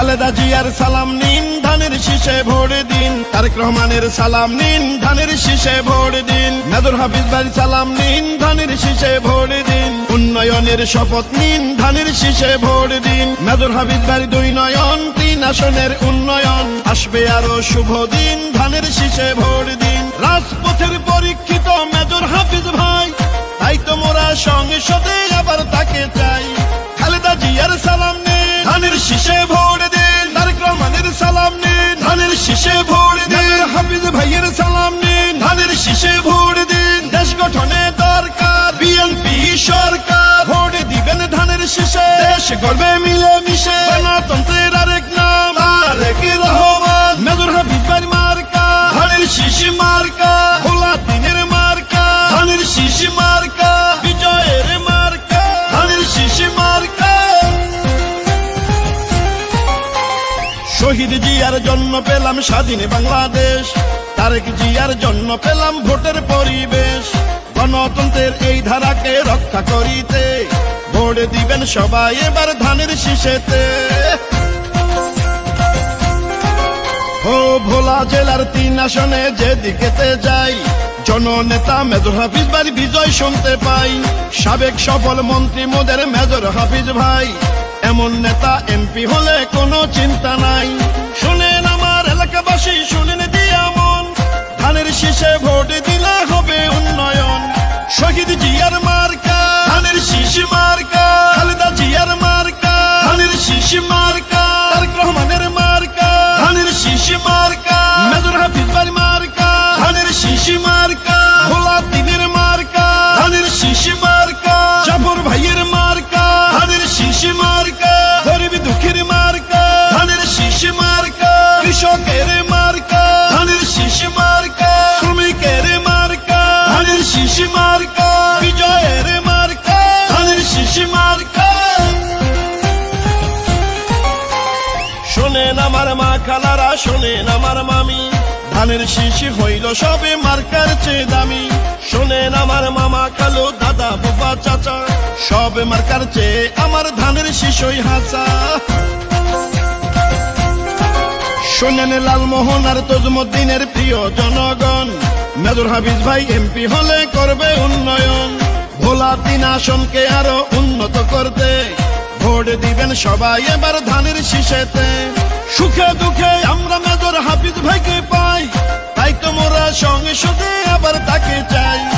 খালেদা জিয়ার সালাম নিন, ধানের শীষে ভোট দিন। তারেক রহমানের সালাম নিন, ধানের শীষে ভোট দিন। মেজর হাফিজ ভাইয়ের সালাম নিন, ধানের শীষে ভোট দিন। উন্নয়নের শপথ নিন, ধানের শীষে ভোট দিন। মেজর হাফিজ ভাইয়ের 2 নয়ন, 3 আসনের উন্নয়ন। আসবে আরো শুভ দিন, ধানের শীষে ভোট দিন। রাজপথের পরীক্ষিত মেজর হাফিজ ভাই, তাই তো মোরা সংসদে আবার তাকে চাই। খালেদা জিয়ার সালাম নিন, ধানের শীষে ভোট দিন। তারেক রহমানের সালাম নিন, ধানের শীষে ভোট দিন। হাফিজ ভাইয়ের সালাম নিন, ধানের শীষে ভোট দিন। দেশ গঠনে দরকার বিএনপি সরকার, ভোট দিবেন ধানের শীষে। দেশ গড়বে মিলে মিশে, গণতন্ত্রের আরেক নাম তারেক রহমান। মেজর হাফিজ ভাইয়ের মার্কা ধানের শীষ মার্কা, ভোলা দিনের মার্কা ধানের শীষ মার্কা, বিজয়ের মার্কা ধানের শীষ মার্কা। শহীদ জিয়ার জন্য পেলাম স্বাধীন বাংলাদেশ, তারেক জিয়ার জন্য পেলাম ভোটের পরিবেশ। গণতন্ত্রের এই ধারাকে রক্ষা করিতে ভোট দিবেন সবাই এবার ধানের শীষেতে। ও ভোলা জেলার 3 আসনে যেদিকেতে যাই, জননেতা মেজর হাফিজ ভাইয়ের বিজয় শুনতে পাই। সাবেক সফল মন্ত্রী মোদের মেজর হাফিজ ভাই, এমন নেতা এমপি হলে কোনো চিন্তা নাই। শুনেন আমার এলাকাবাসী, শুনেন দিয়া মন, ধানের শীষে ভোট দিলে হবে উন্নয়ন। শহীদ জিয়ার মার্কা ধানের শীষ মার্কা, খালেদা জিয়ার মার্কা ধানের শীষ মার্কা, তারেক রহমানের মার্কা ধানের শীষ মার্কা, মেজর হাফিজ ভাইয়ের মার্কা ধানের শীষ মার্কা, ভোলা দিনের মার্কা ধানের শীষ মার্কা, জাফর ভাইয়ের মার্কা ধানের শীষ মার্কা, গরিব দুঃখীর মার্কা ধানের শীষ মার্কা, কৃষকের মার্কা ধানের শীষ মার্কা, শ্রমিকের মার্কা ধানের শীষ মার্কা, বিজয়ের মার্কা ধানের শীষ মার্কা। শোনেন আমার মা খালারা, শোনেন আমার মামি, ধানের শীষ হইল সবে মার্কার চেয়ে দামি। শোনেন আমার মামা খালু দাদা বাবা চাচা, সব মার্কার চেয়ে আমার ধানের শীষই হাসা। শোনেন লালমোহন আর তজমুদ্দিনের প্রিয় জনগণ, মেজর হাফিজ ভাই এমপি হলে করবে উন্নয়ন। ভোলা 3 আসনকে আরো উন্নত করতে ভোট দিবেন সবাই এবার ধানের শীষেতে। সুখে দুঃখে আমরা মেজর